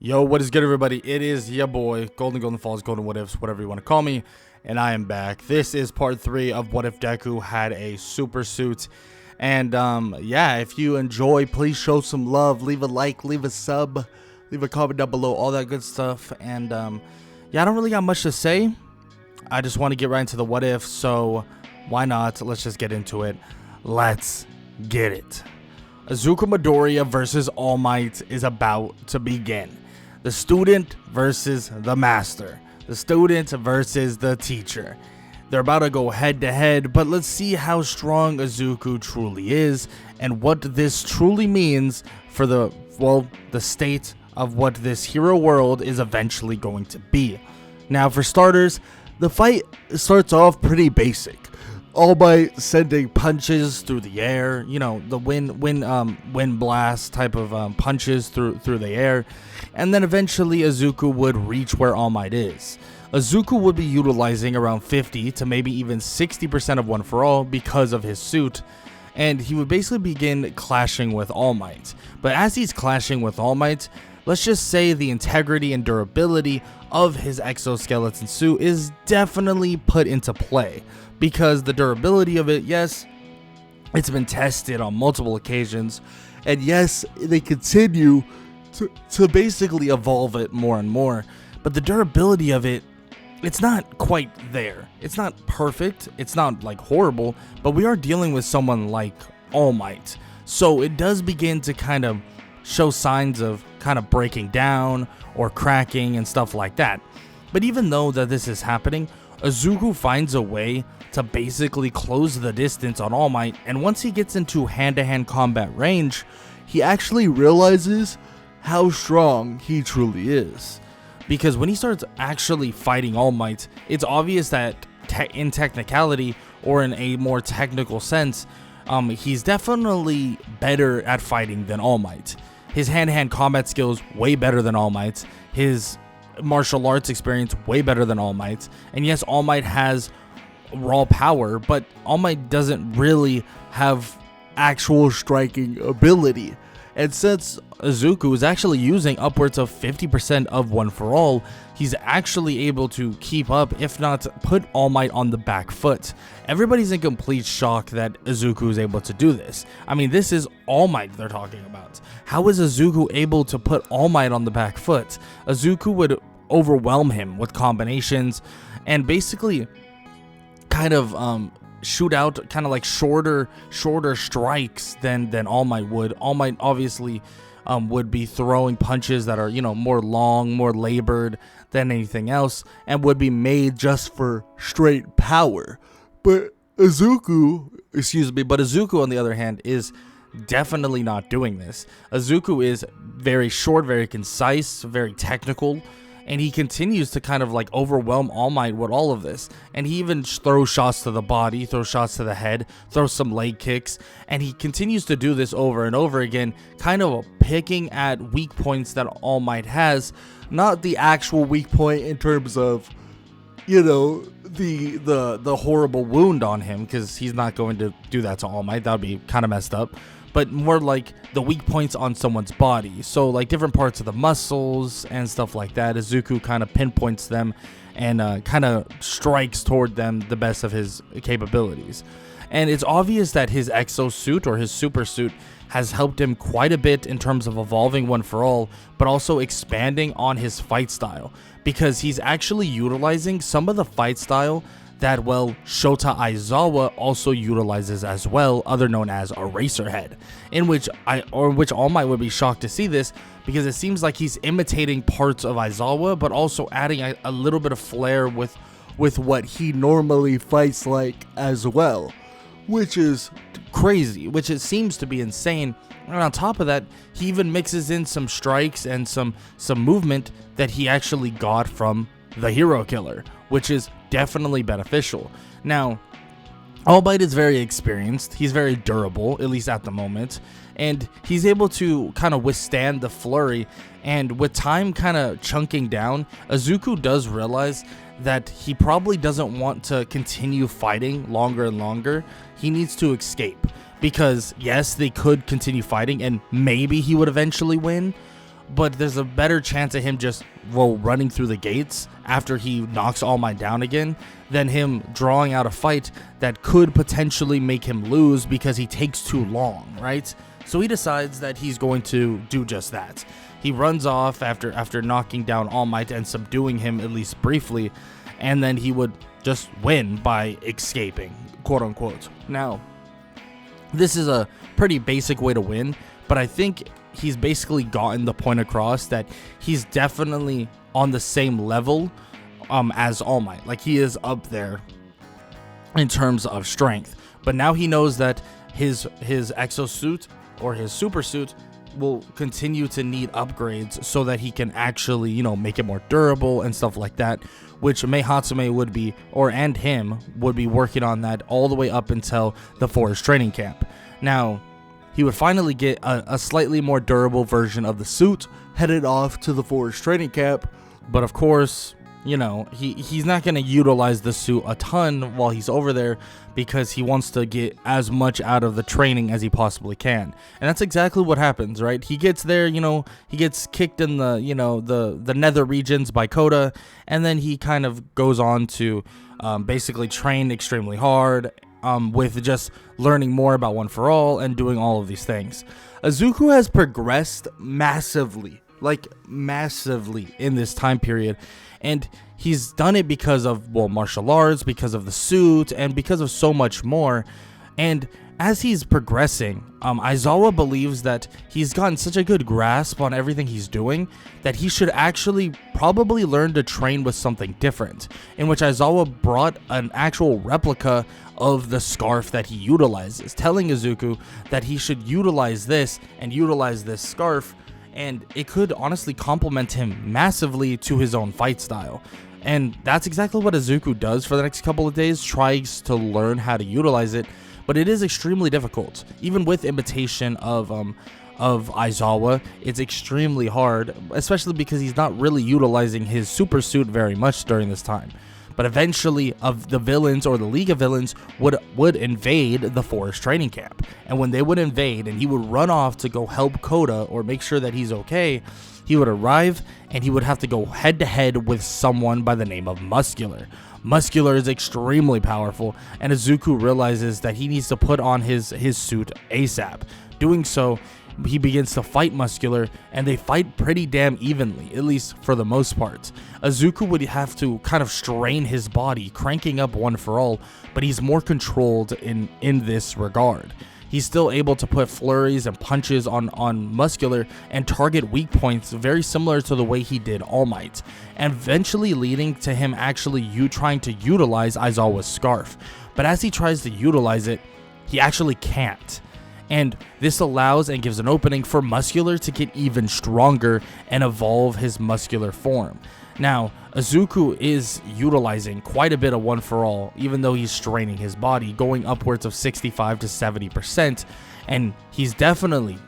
Yo, what is good, everybody? It is your boy, Golden Falls, Golden What Ifs, whatever you want to call me, and I am back. This is part 3 of What If Deku had a super suit. And, yeah, if you enjoy, please show some love. Leave a like, leave a sub, leave a comment down below, all that good stuff. And, yeah, I don't really got much to say. I just want to get right into the what if, so why not? Let's just get into it. Let's get it. Izuku Midoriya versus All Might is about to begin. The student versus the master. The student versus the teacher. They're about to go head to head, but let's see how strong Izuku truly is and what this truly means for the state of what this hero world is eventually going to be. Now, for starters, the fight starts off pretty basic. All Might sending punches through the air, you know, the wind blast type of punches through the air, and then eventually Izuku would reach where All Might is. Izuku would be utilizing around 50 to maybe even 60% of One for All because of his suit, and he would basically begin clashing with All Might. But as he's clashing with All Might, let's just say the integrity and durability of his exoskeleton suit is definitely put into play. Because the durability of it, yes, it's been tested on multiple occasions, and yes, they continue to basically evolve it more and more, but the durability of it, it's not quite there. It's not perfect, it's not like horrible, but we are dealing with someone like All Might, so it does begin to kind of show signs of kind of breaking down or cracking and stuff like that. But even though that this is happening, Izuku finds a way to basically close the distance on All Might, and once he gets into hand-to-hand combat range, he actually realizes how strong he truly is. Because when he starts actually fighting All Might, it's obvious that in technicality, or in a more technical sense, he's definitely better at fighting than All Might. His hand-to-hand combat skills way better than All Might's. His martial arts experience way better than All Might. And yes, All Might has raw power, but All Might doesn't really have actual striking ability. And since Izuku is actually using upwards of 50% of One for All, he's actually able to keep up, if not put All Might on the back foot. Everybody's in complete shock that Izuku is able to do this. I mean, this is All Might they're talking about. How is Izuku able to put All Might on the back foot? Izuku would overwhelm him with combinations and basically kind of shoot out kind of like shorter strikes than All Might would. All Might obviously would be throwing punches that are, you know, more long, more labored than anything else, and would be made just for straight power. But Izuku on the other hand is definitely not doing this. Izuku is very short, very concise, very technical, and he continues to kind of like overwhelm All Might with all of this. And he even throws shots to the body, throws shots to the head, throws some leg kicks. And he continues to do this over and over again, kind of picking at weak points that All Might has. Not the actual weak point in terms of, you know, the horrible wound on him, because he's not going to do that to All Might. That would be kind of messed up. But more like the weak points on someone's body. So like different parts of the muscles and stuff like that. Izuku kind of pinpoints them and kind of strikes toward them the best of his capabilities. And it's obvious that his exosuit or his super suit has helped him quite a bit in terms of evolving One for All, but also expanding on his fight style. Because he's actually utilizing some of the fight style that, well, Shota Aizawa also utilizes as well, other known as Eraserhead, in which All Might would be shocked to see this, because it seems like he's imitating parts of Aizawa, but also adding a little bit of flair with what he normally fights like as well, which is crazy, which it seems to be insane. And on top of that, he even mixes in some strikes and some movement that he actually got from the Hero Killer, which is definitely beneficial. Now, All Might is very experienced, he's very durable, at least at the moment, and he's able to kind of withstand the flurry. And with time kind of chunking down, Izuku does realize that he probably doesn't want to continue fighting longer and longer. He needs to escape, because yes, they could continue fighting and maybe he would eventually win, but there's a better chance of him just running through the gates after he knocks All Might down again than him drawing out a fight that could potentially make him lose because he takes too long, right? So he decides that he's going to do just that. He runs off after knocking down All Might and subduing him at least briefly, and then he would just win by escaping, quote unquote. Now, this is a pretty basic way to win, but I think he's basically gotten the point across that he's definitely on the same level as All Might. Like, he is up there in terms of strength, but now he knows that his exosuit or his super suit will continue to need upgrades so that he can actually, you know, make it more durable and stuff like that, which Mei Hatsume would be, and him would be working on that all the way up until the forest training camp. Now, he would finally get a slightly more durable version of the suit headed off to the forest training camp, but of course, you know, he's not going to utilize the suit a ton while he's over there because he wants to get as much out of the training as he possibly can. And that's exactly what happens, right? He gets there, you know, he gets kicked in the, you know, the nether regions by Koda, and then he kind of goes on to basically train extremely hard with just learning more about One For All and doing all of these things. Izuku has progressed massively in this time period, and he's done it because of, well, martial arts, because of the suit, and because of so much more. And as he's progressing, Aizawa believes that he's gotten such a good grasp on everything he's doing that he should actually probably learn to train with something different, in which Aizawa brought an actual replica of the scarf that he utilizes, telling Izuku that he should utilize this and utilize this scarf, and it could honestly complement him massively to his own fight style. And that's exactly what Izuku does for the next couple of days, tries to learn how to utilize it, but it is extremely difficult. Even with imitation of Aizawa, it's extremely hard, especially because he's not really utilizing his super suit very much during this time. But eventually, the villains or the League of Villains would invade the forest training camp. And when they would invade and he would run off to go help Koda or make sure that he's okay, he would arrive and he would have to go head to head with someone by the name of Muscular. Muscular is extremely powerful, and Izuku realizes that he needs to put on his suit ASAP. Doing so, he begins to fight Muscular, and they fight pretty damn evenly, at least for the most part. Izuku would have to kind of strain his body, cranking up One For All, but he's more controlled in this regard. He's still able to put flurries and punches on Muscular and target weak points very similar to the way he did All Might, and eventually leading to him actually trying to utilize Aizawa's scarf. But as he tries to utilize it, he actually can't. And this allows and gives an opening for Muscular to get even stronger and evolve his muscular form. Now, Izuku is utilizing quite a bit of One For All, even though he's straining his body, going upwards of 65 to 70%, and he's definitely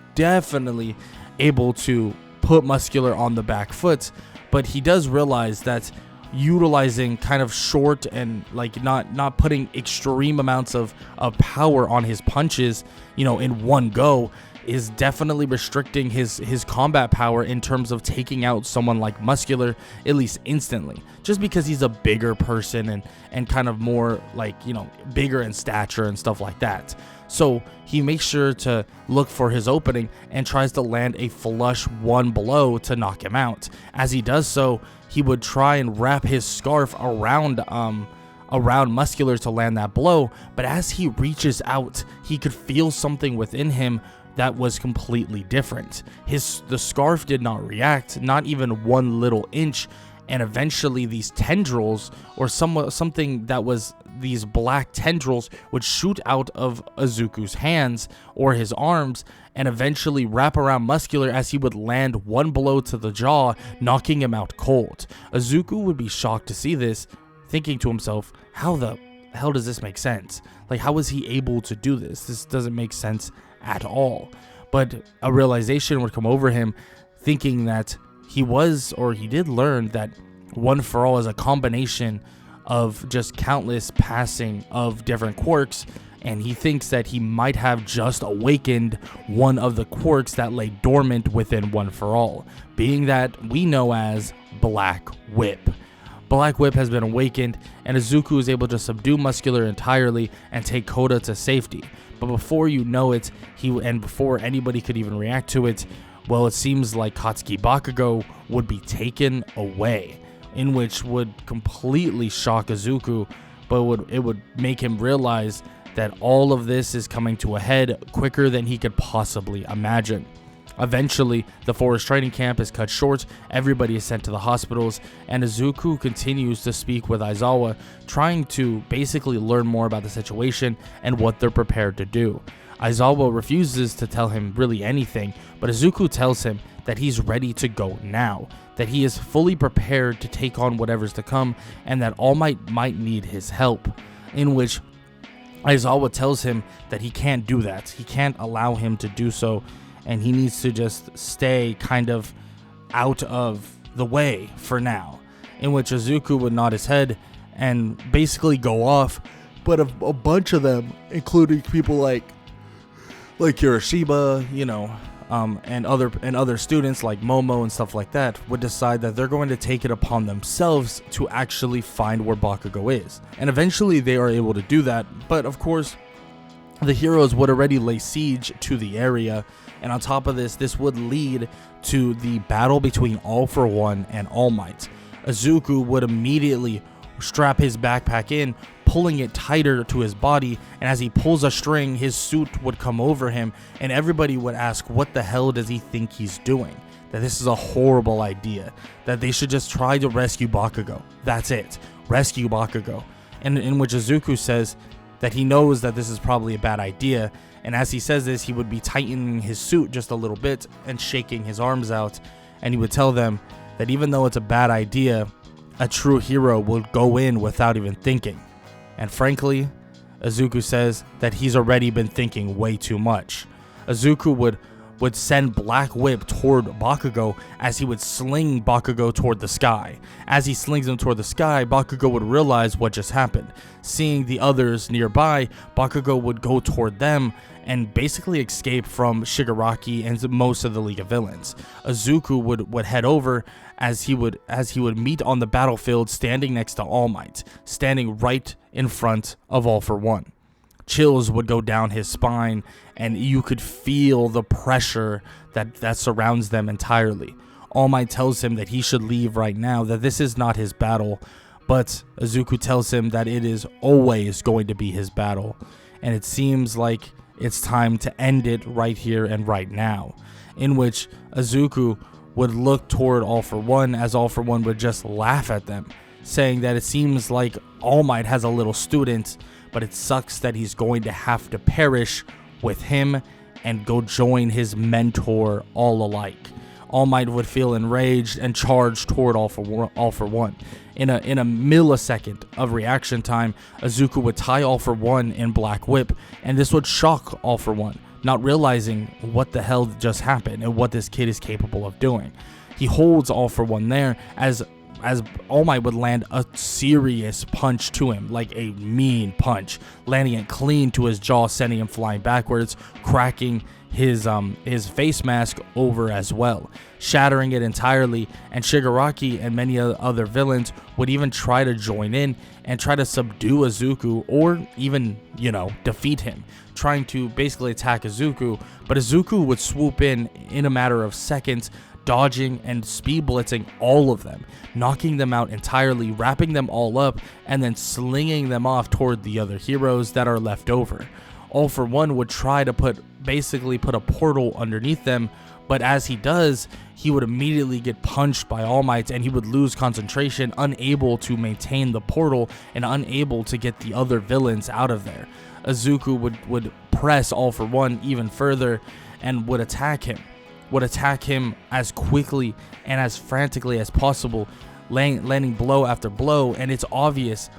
able to put Muscular on the back foot, but he does realize that utilizing kind of short and like not putting extreme amounts of power on his punches, you know, in one go, is definitely restricting his combat power in terms of taking out someone like Muscular, at least instantly, just because he's a bigger person and kind of more like, you know, bigger in stature and stuff like that. So he makes sure to look for his opening and tries to land a flush one blow to knock him out. As he does so, he would try and wrap his scarf around Muscular to land that blow, but as he reaches out, he could feel something within him that was completely different. The scarf did not react, not even 1 little inch, and eventually these tendrils, or something that was these black tendrils, would shoot out of Izuku's hands or his arms and eventually wrap around Muscular as he would land one blow to the jaw, knocking him out cold. Izuku would be shocked to see this, thinking to himself, how the hell does this make sense? Like, how was he able to do this? This doesn't make sense at all. But a realization would come over him, thinking that he did learn that One For All is a combination of just countless passing of different quirks, and he thinks that he might have just awakened one of the quirks that lay dormant within One For All, being that we know as Black Whip. Black Whip has been awakened, and Izuku is able to subdue Muscular entirely and take Koda to safety. But before you know it, before anybody could even react to it, well, it seems like Katsuki Bakugo would be taken away, in which would completely shock Izuku, but it would make him realize that all of this is coming to a head quicker than he could possibly imagine. Eventually, the forest training camp is cut short, everybody is sent to the hospitals, and Izuku continues to speak with Aizawa, trying to basically learn more about the situation and what they're prepared to do. Aizawa refuses to tell him really anything, but Izuku tells him that he's ready to go now, that he is fully prepared to take on whatever's to come, and that All Might need his help, in which Aizawa tells him that he can't do that, he can't allow him to do so, and he needs to just stay kind of out of the way for now, in which Izuku would nod his head and basically go off, but a bunch of them, including people like Hiroshima, and other students like Momo and stuff like that, would decide that they're going to take it upon themselves to actually find where Bakugo is. And eventually they are able to do that, but of course the heroes would already lay siege to the area, and on top of this would lead to the battle between All For One and All Might. Izuku would immediately strap his backpack in, pulling it tighter to his body, and as he pulls a string, his suit would come over him, and everybody would ask, what the hell does he think he's doing? That this is a horrible idea, that they should just try to rescue Bakugo. That's it, rescue Bakugo. And in which Izuku says that he knows that this is probably a bad idea, and as he says this, he would be tightening his suit just a little bit and shaking his arms out, and he would tell them that even though it's a bad idea, a true hero will go in without even thinking. And frankly, Izuku says that he's already been thinking way too much. Izuku would send Black Whip toward Bakugo as he would sling Bakugo toward the sky. As he slings him toward the sky, Bakugo would realize what just happened. Seeing the others nearby, Bakugo would go toward them and basically escape from Shigaraki and most of the League of Villains. Izuku would head over as he would meet on the battlefield standing next to All Might, standing right in front of All For One. Chills would go down his spine, and you could feel the pressure that surrounds them entirely. All Might tells him that he should leave right now, that this is not his battle, but Izuku tells him that it is always going to be his battle, and it seems like it's time to end it right here and right now, in which Izuku would look toward All For One as All For One would just laugh at them, saying that it seems like All Might has a little student, but it sucks that he's going to have to perish with him and go join his mentor all alike. All Might would feel enraged and charge toward All For One. In a millisecond of reaction time, Izuku would tie All For One in Black Whip, and this would shock All For One, not realizing what the hell just happened and what this kid is capable of doing. He holds All For One there as All Might would land a serious punch to him, like a mean punch, landing it clean to his jaw, sending him flying backwards, cracking his face mask over as well, shattering it entirely. And Shigaraki and many other villains would even try to join in and try to subdue Izuku, or even, defeat him, trying to basically attack Izuku. But Izuku would swoop in a matter of seconds, dodging and speed blitzing all of them, knocking them out entirely, wrapping them all up, and then slinging them off toward the other heroes that are left over. All For One would try to put a portal underneath them, but as he does, he would immediately get punched by All Might, and he would lose concentration, unable to maintain the portal and unable to get the other villains out of there. Izuku would press All For One even further and would attack him as quickly and as frantically as possible, landing blow after blow, and it's obvious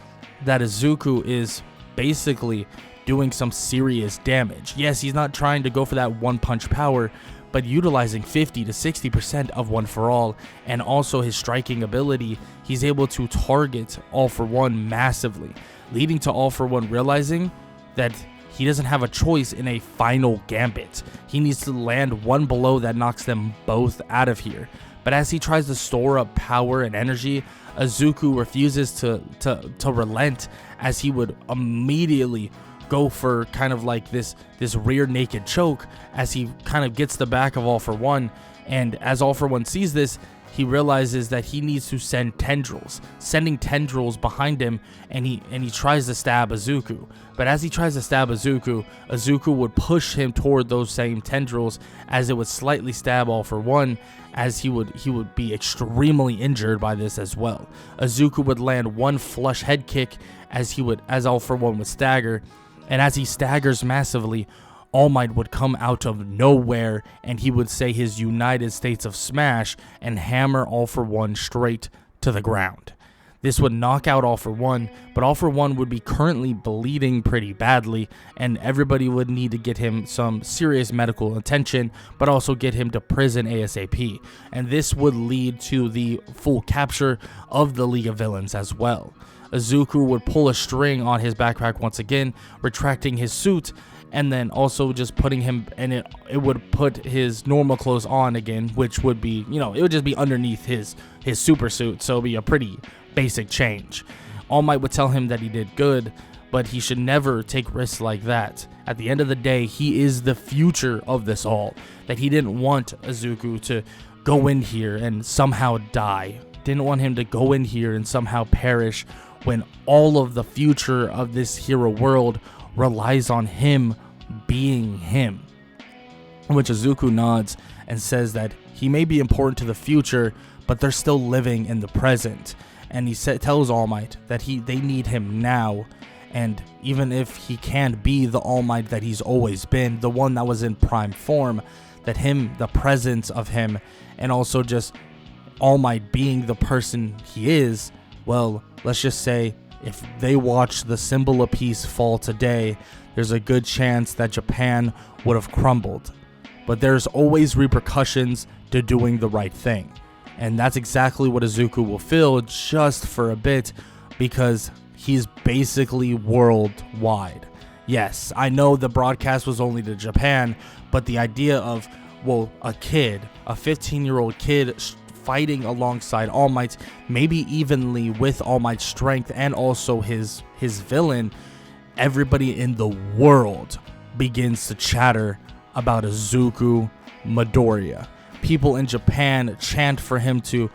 that Izuku is basically doing some serious damage. Yes, he's not trying to go for that one punch power, but utilizing 50 to 60% of One For All, and also his striking ability, he's able to target All For One massively, leading to All For One realizing that he doesn't have a choice in a final gambit. He needs to land one blow that knocks them both out of here. But as he tries to store up power and energy, Izuku refuses to relent, as he would immediately go for kind of like this rear naked choke as he kind of gets the back of All For One. And as All For One sees this, he realizes that he needs to send tendrils, sending tendrils behind him, and he tries to stab Izuku. But as he tries to stab Izuku, Izuku would push him toward those same tendrils, as it would slightly stab All For One, as he would be extremely injured by this as well. Izuku would land one flush head kick as All For One would stagger, and as he staggers massively, All Might would come out of nowhere, and he would say his United States of Smash and hammer All For One straight to the ground. This would knock out All For One, but All For One would be currently bleeding pretty badly, and everybody would need to get him some serious medical attention, but also get him to prison ASAP. And this would lead to the full capture of the League of Villains as well. Izuku would pull a string on his backpack once again, retracting his suit, and then also just putting him, and it would put his normal clothes on again, which would be, it would just be underneath his super suit, so it would be a pretty basic change. All Might would tell him that he did good, but he should never take risks like that. At the end of the day, he is the future of this all, that he didn't want Izuku to go in here and somehow die. Didn't want him to go in here and somehow perish, when all of the future of this hero world relies on him being him. Which Izuku nods and says that he may be important to the future, but they're still living in the present. And he tells All Might that they need him now, and even if he can't be the All Might that he's always been, the one that was in prime form, that the presence of him, and also just All Might being the person he is, well, let's just say if they watch the symbol of peace fall today, there's a good chance that Japan would have crumbled. But there's always repercussions to doing the right thing. And that's exactly what Izuku will feel just for a bit, because he's basically worldwide. Yes, I know the broadcast was only to Japan, but the idea of, a 15-year-old kid fighting alongside All Might, maybe evenly with All Might's strength and also his villain, everybody in the world begins to chatter about Izuku Midoriya. People in Japan chant for him to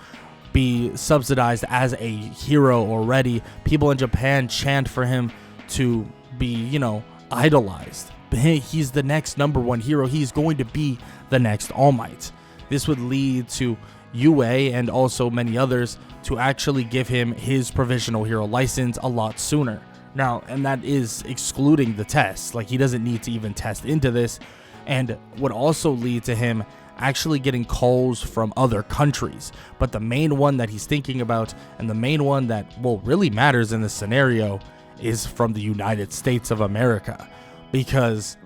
be subsidized as a hero already. People in Japan chant for him to be, idolized. He's the next number one hero. He's going to be the next All Might. This would lead to UA and also many others to actually give him his provisional hero license a lot sooner. Now, and that is excluding the tests. Like, he doesn't need to even test into this, and would also lead to him actually getting calls from other countries. But the main one that he's thinking about, and the main one that really matters in this scenario, is from the United States of America, because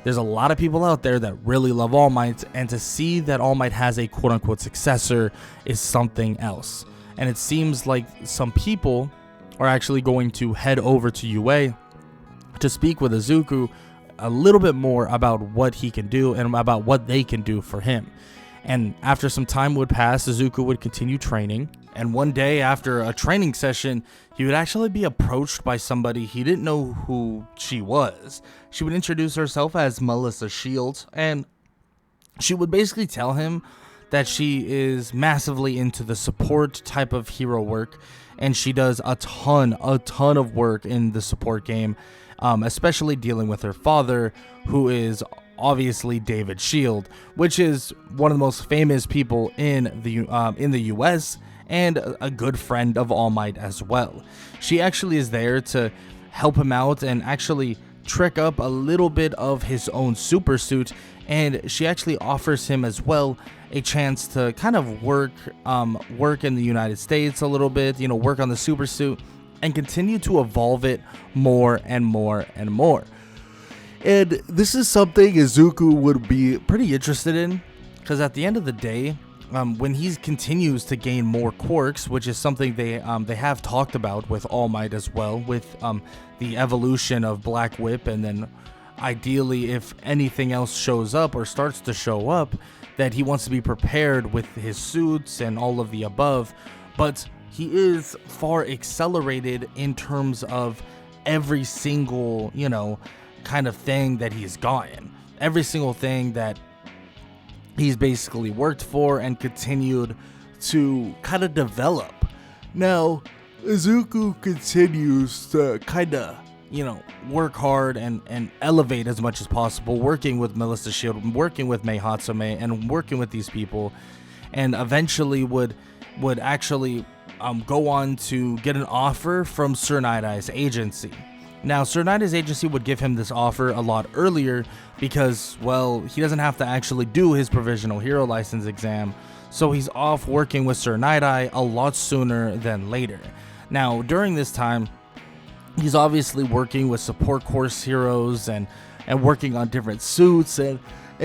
there's a lot of people out there that really love All Might, and to see that All Might has a quote-unquote successor is something else. And it seems like some people are actually going to head over to UA to speak with Izuku a little bit more about what he can do and about what they can do for him. And after some time would pass, Izuku would continue training, and one day after a training session, he would actually be approached by somebody he didn't know who she was. She would introduce herself as Melissa Shields, and she would basically tell him that she is massively into the support type of hero work, and she does a ton of work in the support game, especially dealing with her father, who is obviously David Shield, which is one of the most famous people in the US, and a good friend of All Might as well. She actually is there to help him out and actually trick up a little bit of his own super suit, and she actually offers him as well a chance to kind of work in the United States a little bit, work on the super suit and continue to evolve it more and more and more. And this is something Izuku would be pretty interested in, because at the end of the day, when he continues to gain more quirks, which is something they have talked about with All Might as well, with the evolution of Black Whip, and then ideally if anything else shows up or starts to show up, that he wants to be prepared with his suits and all of the above. But he is far accelerated in terms of every single, kind of thing that he's gotten. Every single thing that he's basically worked for and continued to kind of develop. Now, Izuku continues to kind of, work hard and elevate as much as possible, working with Melissa Shield, working with Mei Hatsume, and working with these people, and eventually would actually go on to get an offer from Sir Night-Eye's agency. Now, Sir Night-Eye's agency would give him this offer a lot earlier because, well, he doesn't have to actually do his provisional hero license exam, so he's off working with Sir Night-Eye a lot sooner than later. Now, during this time, he's obviously working with support course heroes and working on different suits and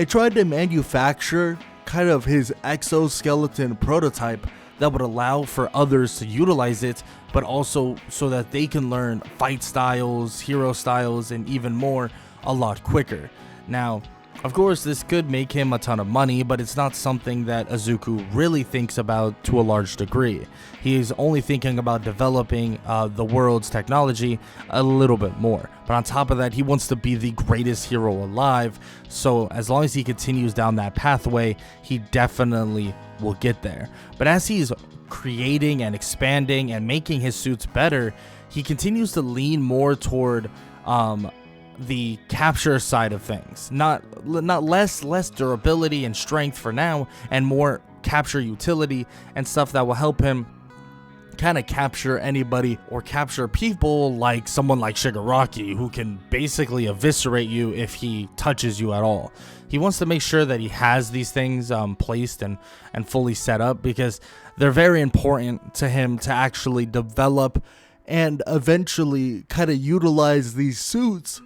tried to manufacture kind of his exoskeleton prototype that would allow for others to utilize it, but also so that they can learn fight styles, hero styles, and even more a lot quicker. Now, of course, this could make him a ton of money, but it's not something that Izuku really thinks about to a large degree. He's only thinking about developing the world's technology a little bit more. But on top of that, he wants to be the greatest hero alive, so as long as he continues down that pathway, he definitely will get there. But as he's creating and expanding and making his suits better, he continues to lean more toward the capture side of things, not less durability and strength for now, and more capture utility and stuff that will help him kind of capture anybody or capture people like someone like Shigaraki, who can basically eviscerate you if he touches you at all. He wants to make sure that he has these things placed and fully set up, because they're very important to him to actually develop and eventually kind of utilize these suits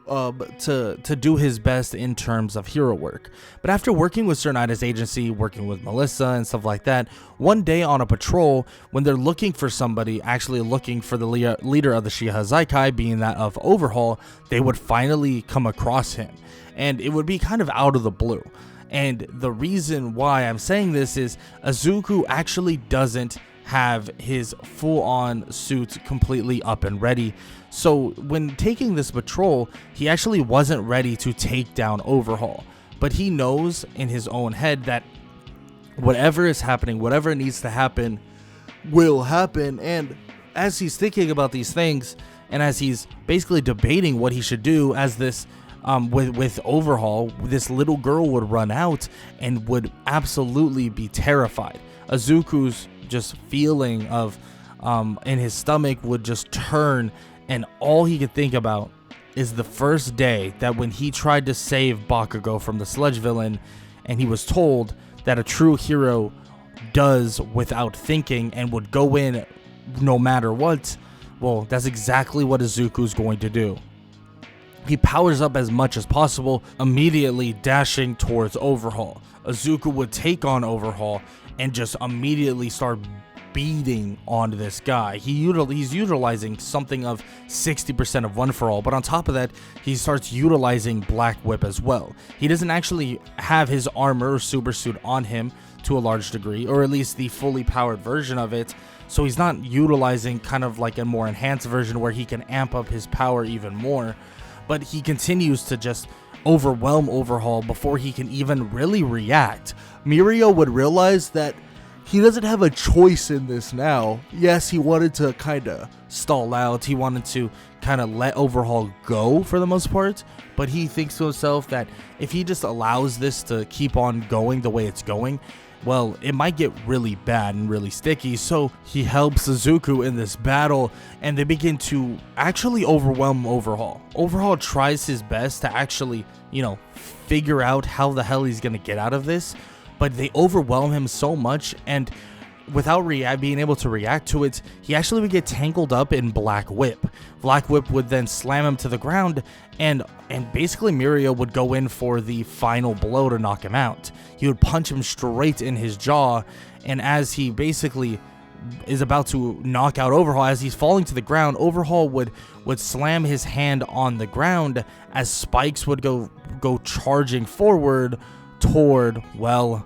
to do his best in terms of hero work. But after working with Sir Night-Eye's agency, working with Melissa and stuff like that, one day on a patrol, when they're looking for somebody, actually looking for the leader of the Shiha Zaikai, being that of Overhaul, they would finally come across him. And it would be kind of out of the blue. And the reason why I'm saying this is Izuku actually doesn't have his full-on suit completely up and ready. So when taking this patrol, he actually wasn't ready to take down Overhaul. But he knows in his own head that whatever is happening, whatever needs to happen, will happen. And as he's thinking about these things, and as he's basically debating what he should do, as this with Overhaul, this little girl would run out and would absolutely be terrified. Izuku's just feeling of in his stomach would just turn, and all he could think about is the first day that when he tried to save Bakugo from the sludge villain, and he was told that a true hero does without thinking and would go in no matter what. Well, that's exactly what Izuku's going to do. He powers up as much as possible, immediately dashing towards Overhaul. Izuku would take on Overhaul and just immediately start beating on this guy. He's utilizing something of 60% of One For All, but on top of that, he starts utilizing Black Whip as well. He doesn't actually have his armor or super suit on him to a large degree, or at least the fully powered version of it, so he's not utilizing kind of like a more enhanced version where he can amp up his power even more. But he continues to just overwhelm Overhaul before he can even really react. Mirio would realize that he doesn't have a choice in this now. Yes, he wanted to kind of stall out. He wanted to kind of let Overhaul go for the most part. But he thinks to himself that if he just allows this to keep on going the way it's going, well, it might get really bad and really sticky. So he helps Izuku in this battle, and they begin to actually overwhelm Overhaul. Overhaul tries his best to actually, figure out how the hell he's going to get out of this, but they overwhelm him so much, and being able to react to it, he actually would get tangled up in Black Whip. Black Whip would then slam him to the ground, and basically Mirio would go in for the final blow to knock him out. He would punch him straight in his jaw, and as he basically is about to knock out Overhaul, as he's falling to the ground, Overhaul would slam his hand on the ground as spikes would go charging forward toward, well,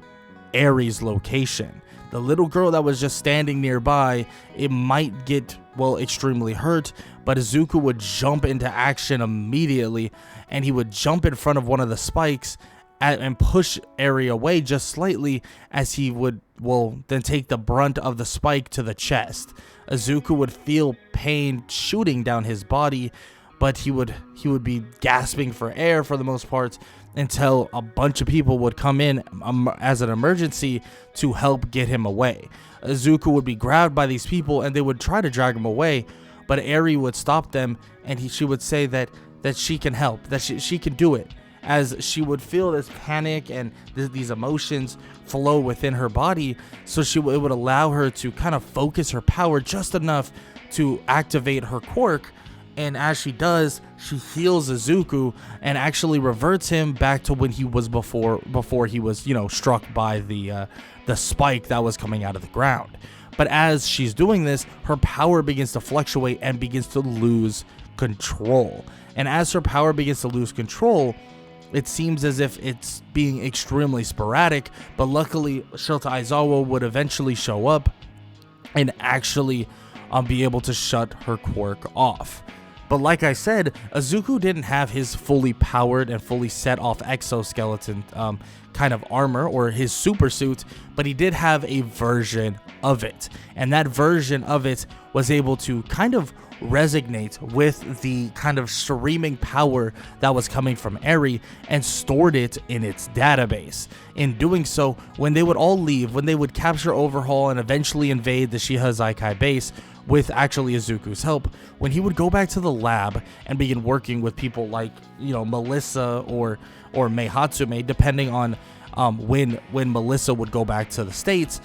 Eri's location. The little girl that was just standing nearby, it might get, well, extremely hurt, but Izuku would jump into action immediately, and he would jump in front of one of the spikes and push Eri away just slightly, as he would, well, then take the brunt of the spike to the chest. Izuku would feel pain shooting down his body, but he would be gasping for air for the most part, until a bunch of people would come in as an emergency to help get him away. Izuku would be grabbed by these people, and they would try to drag him away, but Eri would stop them, and she would say that she can help, that she can do it, as she would feel this panic and these emotions flow within her body, so it would allow her to kind of focus her power just enough to activate her quirk. And as she does, she heals Izuku and actually reverts him back to when he was before he was, struck by the spike that was coming out of the ground. But as she's doing this, her power begins to fluctuate and begins to lose control. And as her power begins to lose control, it seems as if it's being extremely sporadic, but luckily Shota Aizawa would eventually show up and actually be able to shut her quirk off. But like I said, Izuku didn't have his fully powered and fully set off exoskeleton kind of armor or his super suit, but he did have a version of it. And that version of it was able to kind of resonate with the kind of streaming power that was coming from Eri and stored it in its database. In doing so, when they would all leave, when they would capture Overhaul and eventually invade the Shihazaikai base with actually Izuku's help, when he would go back to the lab and begin working with people like, Melissa or Mei Hatsume, depending on when Melissa would go back to the States,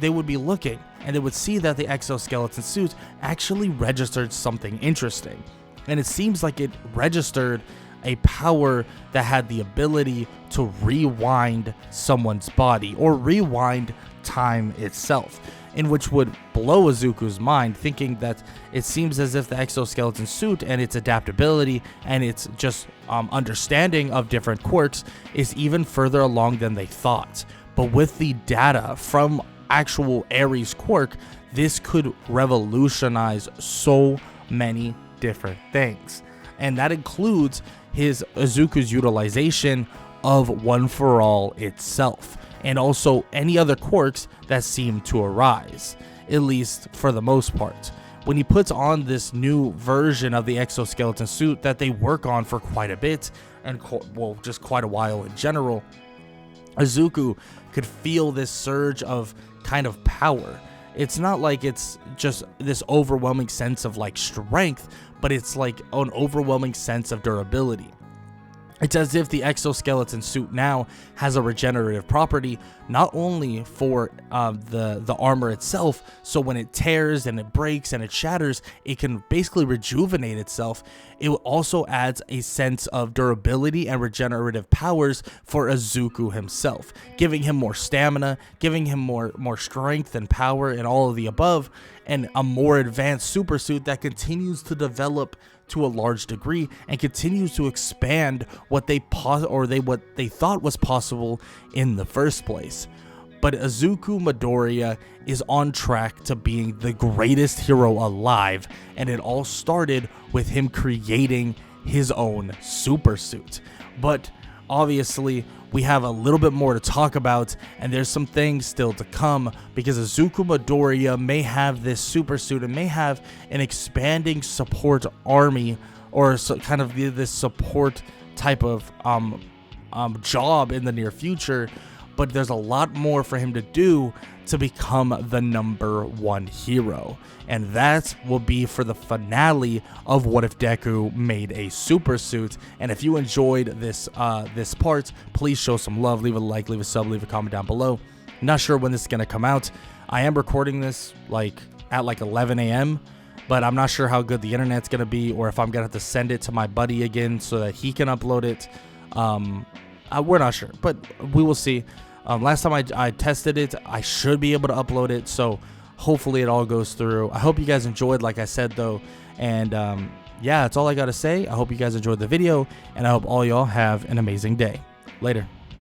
they would be looking, and they would see that the exoskeleton suit actually registered something interesting. And it seems like it registered a power that had the ability to rewind someone's body, or rewind time itself, in which would blow Izuku's mind, thinking that it seems as if the exoskeleton suit and its adaptability and its just understanding of different quirks is even further along than they thought. But with the data from actual Eri's quirk, this could revolutionize so many different things. And that includes Izuku's utilization of One For All itself, and also any other quirks that seem to arise, at least for the most part. When he puts on this new version of the exoskeleton suit that they work on for quite a bit, and just quite a while in general, Izuku could feel this surge of kind of power. It's not like it's just this overwhelming sense of like strength, but it's like an overwhelming sense of durability. It's as if the exoskeleton suit now has a regenerative property, not only for the armor itself, so when it tears and it breaks and it shatters, it can basically rejuvenate itself. It also adds a sense of durability and regenerative powers for Izuku himself, giving him more stamina, giving him more strength and power and all of the above, and a more advanced super suit that continues to develop to a large degree and continues to expand what they thought was possible in the first place. But Izuku Midoriya is on track to being the greatest hero alive, and it all started with him creating his own super suit. But obviously, we have a little bit more to talk about, and there's some things still to come, because Izuku Midoriya may have this super suit and may have an expanding support army, or kind of this support type of job in the near future, but there's a lot more for him to do to become the #1 hero. And that will be for the finale of What If Deku Made a Super Suit. And if you enjoyed this part, please show some love, leave a like, leave a sub, leave a comment down below. Not sure when this is going to come out. I am recording this like at like 11 a.m., but I'm not sure how good the internet's going to be, or if I'm going to have to send it to my buddy again so that he can upload it. We're not sure, but we will see. Last time I tested it, I should be able to upload it, so hopefully it all goes through. I hope you guys enjoyed, like I said, though, and yeah, that's all I got to say. I hope you guys enjoyed the video, and I hope all y'all have an amazing day. Later.